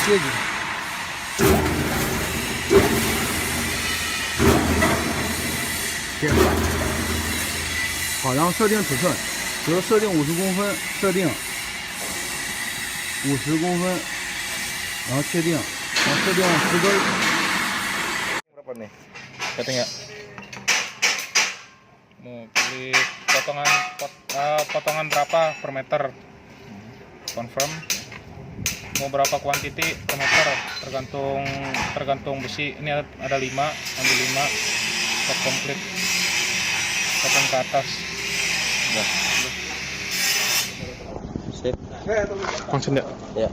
接住贴合。好，然后设定尺寸，比如设定50公分，设定50公分，然后确定，然后设定10根。Berapa nih? Setting ya. Mau pilih potongan berapa per meter? Confirm. Mau berapa kuantiti per meter? Tergantung besi. Ini ada 5, ambil 5. Set komplit. Potong ke atas. Udah. Sip. Konsen ya? Ya.